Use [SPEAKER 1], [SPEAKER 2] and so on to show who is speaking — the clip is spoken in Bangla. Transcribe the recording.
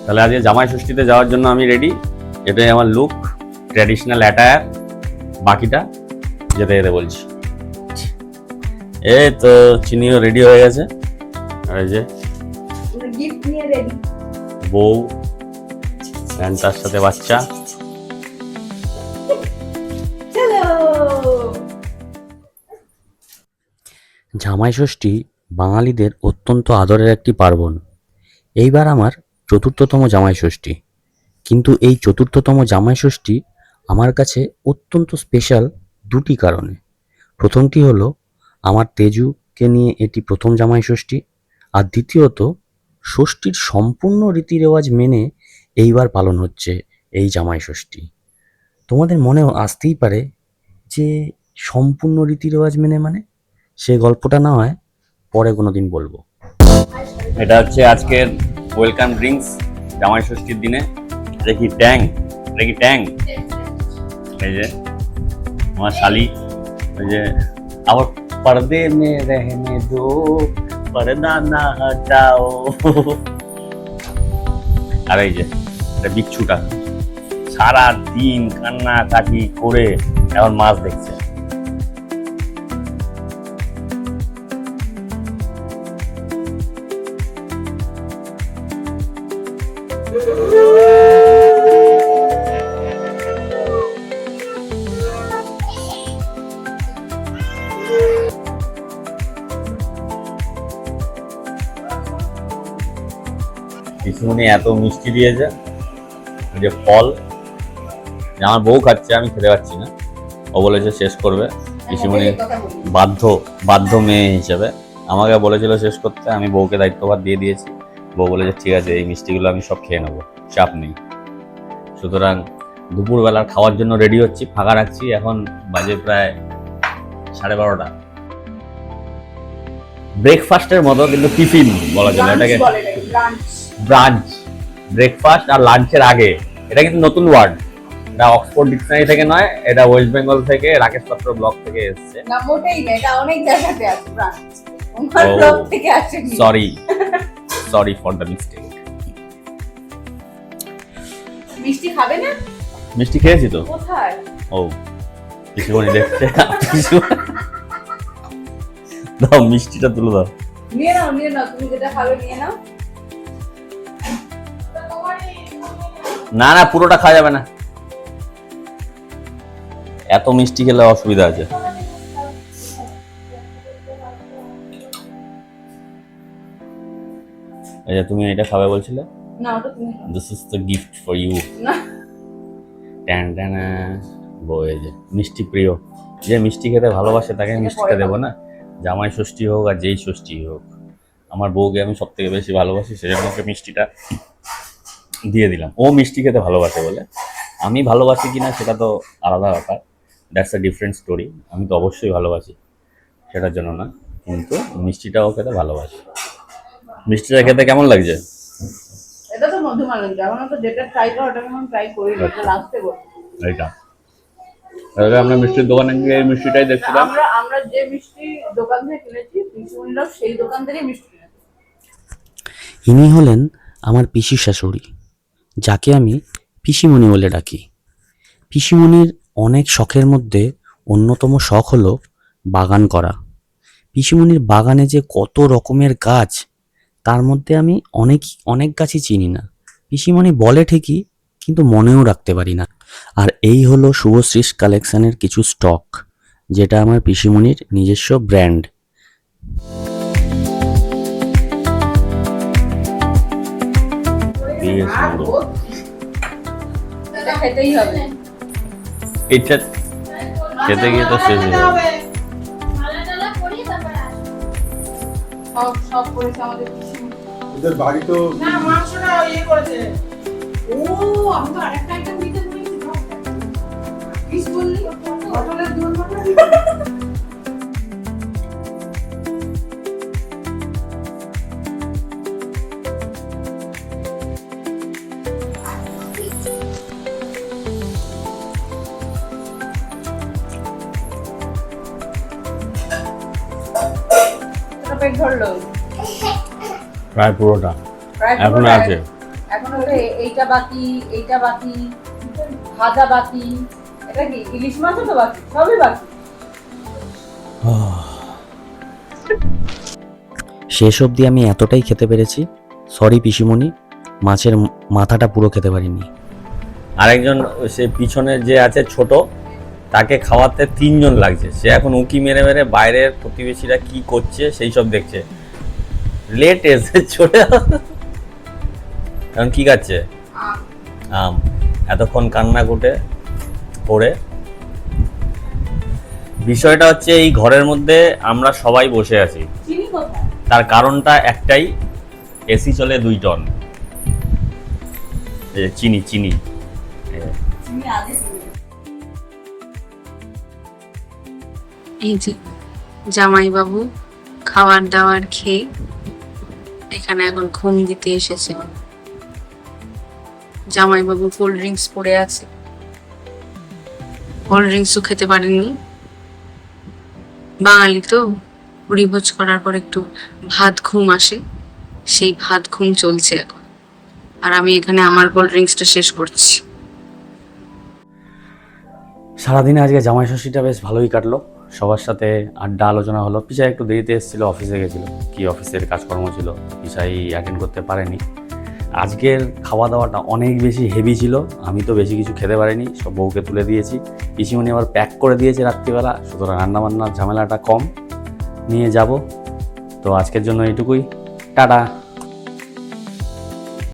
[SPEAKER 1] তাহলে আজকে জামাই ষষ্ঠীতে যাওয়ার জন্য আমি রেডি। এটাই আমার লুক, ট্র্যাডিশনাল অ্যাটায়ার। বাকিটা যেতে যেতে বলছি। এই তো চিনিও রেডি হয়ে গেছে, আর এই যে
[SPEAKER 2] গিফট নিয়ে রেডি,
[SPEAKER 1] বউ and তার সাথে বাচ্চা।
[SPEAKER 2] চলো।
[SPEAKER 3] জামাই ষষ্ঠী বাঙালিদের অত্যন্ত আদরের একটি পার্বণ। এইবার আমার চতুর্থতম জামাই ষষ্ঠী, কিন্তু এই চতুর্থতম জামাই ষষ্ঠী আমার কাছে অত্যন্ত স্পেশাল দুটি কারণে। প্রথমটি হলো আমার তেজুকে নিয়ে এটি প্রথম জামাই ষষ্ঠী, আর দ্বিতীয়ত ষষ্ঠীর সম্পূর্ণ রীতি রেওয়াজ মেনে এইবার পালন হচ্ছে এই জামাই ষষ্ঠী। তোমাদের মনেও আসতেই পারে যে সম্পূর্ণ রীতি রেওয়াজ মেনে মানে, সে গল্পটা না হয় পরে কোনোদিন বলবো।
[SPEAKER 1] এটা হচ্ছে আজকের ওয়েলকাম ড্রিঙ্কস জামাই ষষ্ঠীর দিনে। এটা কি ট্যাং? এটা কি ট্যাং? এই যে আমার শালি, ওই যে আবার পর্দে মে রহনে দো পর্দা না হটাও। আর এই যে এটা বিচ্ছুটা সারা দিন কান্নাকাটি করে এখন মাছ দেখছে। পিসুমনি এত মিষ্টি দিয়েছে, যে ফল আমার বউ খাচ্ছে, আমি খেতে পারছি না। ও বলেছে শেষ করবে। পিসুমনি বাধ্য মেয়ে হিসেবে আমাকে বলেছিল শেষ করতে, আমি বউকে দায়িত্বভার দিয়ে দিয়েছি। বউ বলেছে ঠিক আছে, এই মিষ্টিগুলো আমি সব খেয়ে নেবো, চাপ নেই। সুতরাং দুপুরবেলার খাওয়ার জন্য রেডি হচ্ছি, ফাঁকা রাখছি। এখন বাজে প্রায় 12:30। ব্রেকফাস্টের মতো কিন্তু টিফিন বলা চলে এটাকে, ব্রাঞ্চ। ব্রেকফাস্ট আর লাঞ্চের আগে, এটা কিন্তু নতুন ওয়ার্ড। এটা অক্সফোর্ড ডিকশনারি থেকে নয়, এটা ওয়েস্ট বেঙ্গল থেকে, রাকেশ পাত্র ব্লগ থেকে এসেছে।
[SPEAKER 2] না মোটেই না, এটা অনেক জায়গাতে আছে ব্রাঞ্চ, আমার ব্লগ থেকে আসেনি।
[SPEAKER 1] Sorry for the mistake.
[SPEAKER 2] মিষ্টি খাবে না?
[SPEAKER 1] মিষ্টি খেয়েছি তো।
[SPEAKER 2] কোথায়?
[SPEAKER 1] ও পিসুমনি দেখছে। দাও মিষ্টিটা তুলে দাও।
[SPEAKER 2] নিয়ে নাও, তুমি যেটা খাবে নিয়ে নাও।
[SPEAKER 1] না না, পুরোটা খাওয়া যাবে না, এত মিষ্টি খেলে অসুবিধা আছে। এই যে তুমি এটা খাবে বলছিলে
[SPEAKER 2] না, ওটা তুমি খাও।
[SPEAKER 1] This is the gift for you.
[SPEAKER 2] না
[SPEAKER 1] ট্যান ট্যান। বই যে মিষ্টি প্রিয়, যে মিষ্টি খেতে ভালোবাসে তাকে মিষ্টিটা দেবো না। জামাই ষষ্ঠী হোক আর যেই ষষ্ঠী হোক, আমার বউকে আমি সব থেকে বেশি ভালোবাসি, সেজন্য ওকে মিষ্টিটা দিয়ে দিলাম। ও মিষ্টি খেতে ভালোবাসে বলে, আমি ভালোবাসি কিনা সেটা তো আলাদা ব্যাপার, দ্যাটস আ ডিফারেন্ট স্টোরি। আমি তো অবশ্যই ভালোবাসি, সেটার জন্য না, কিন্তু মিষ্টিটাও খেতে ভালোবাসি। মিষ্টিটা খেতে কেমন লাগছে?
[SPEAKER 2] এটা তো মধুমাল, যেমন তো যেটা ট্রাই করো ওটা আমি ট্রাই করি, এটা লাস্টে করব।
[SPEAKER 1] এইটা আমরা মিষ্টির দোকানে গিয়ে এই মিষ্টিটাই দেখছিলাম।
[SPEAKER 2] আমরা যে মিষ্টি দোকান থেকে কিনেছি, পিসুমনিরাও সেই দোকান থেকে মিষ্টি কিনেছে।
[SPEAKER 3] ইনি হলেন আমার পিসি শাশুড়ি, যাকে আমি পিসিমণি বলে ডাকি। পিসিমণির অনেক শখের মধ্যে অন্যতম শখ হলো বাগান করা। পিসিমণির বাগানে যে কত রকমের গাছ, তার মধ্যে আমি অনেক গাছই চিনি না। পিসিমণি বলে ঠিকই, কিন্তু মনেও রাখতে পারি না। আর এই হলো শুভশ্রীস কালেকশনের কিছু স্টক, যেটা আমার পিসিমণির নিজস্ব ব্র্যান্ড।
[SPEAKER 2] এটা খেতেই হবে।
[SPEAKER 1] এটা খেতে গিয়ে তো শেষ হয়ে যাবে।
[SPEAKER 2] সব করেছে আমাদের পিসিমণি।
[SPEAKER 4] ওদের বাড়ি তো
[SPEAKER 2] না মাংসটা ইয়ে করেছে। ও আমি তো আরেকটা আইটেম দিতে বলেছি। পিস বললি পটলের ঝোল বানাবি। পেট ধরলো
[SPEAKER 1] প্রায় পুরোটা
[SPEAKER 2] প্রায়
[SPEAKER 1] এখনো আছে।
[SPEAKER 2] এখনো তাহলে এইটা বাকি, এইটা বাকি, ভাজা বাকি, এটা কি ইলিশ মাছও তো বাকি, সবই বাকি।
[SPEAKER 3] শেষ অবধি আমি এতটাই খেতে পেরেছি, সরি পিসিমণি, মাছের মাথাটা পুরো খেতে পারিনি।
[SPEAKER 1] আরেকজন সে পিছনে যে আছে ছোট, তাকে খাওয়াতে 3 জন লাগছে। সে এখন উঁকি মেরে মেরে বাইরের প্রতিবেশীরা কি করছে সেই সব দেখছে। লেট এসে চলে এখন কি খাচ্ছে? আম। এতক্ষণ কান্না করে বিষয়টা হচ্ছে এই ঘরের মধ্যে আমরা সবাই বসে আছি,
[SPEAKER 2] চিনি কোথায়?
[SPEAKER 1] তার কারণটা একটাই, এসি চলে 2 টন। এই যে চিনি
[SPEAKER 2] চিনি আগে দিবি।
[SPEAKER 4] এই যে জামাইবাবু খাবার দাবার খেয়ে এখানে এখন ঘুম দিতে এসেছে। জামাইবাবু কোল্ড ড্রিঙ্কস পড়ে আছে, কোল্ড ড্রিঙ্কসও খেতে পারেনি। বাঙালি তো ভোজ করার পর একটু ভাত ঘুম আসে, সেই ভাত ঘুম চলছে এখন। আর আমি এখানে আমার কোল্ড ড্রিঙ্কসটা শেষ করছি।
[SPEAKER 3] সারাদিনে আজকে জামাই ষষ্ঠীটা বেশ ভালোই কাটলো, সবার সাথে আড্ডা আলোচনা হলো। পিসাই একটু দেরিতে এসেছিলো, অফিসে গেছিলো, কি অফিসের কাজকর্ম ছিল, পিসাই অ্যাটেন্ড করতে পারেনি। আজকের খাওয়া দাওয়াটা অনেক বেশি হেভি ছিল, আমি তো বেশি কিছু খেতে পারিনি, সব বউকে তুলে দিয়েছি। পিসিমণি আবার প্যাক করে দিয়েছে রাত্রিবেলা, সুতরাং রান্নাবান্নার ঝামেলাটা কম, নিয়ে যাব। তো আজকের জন্য এইটুকুই, টাটা।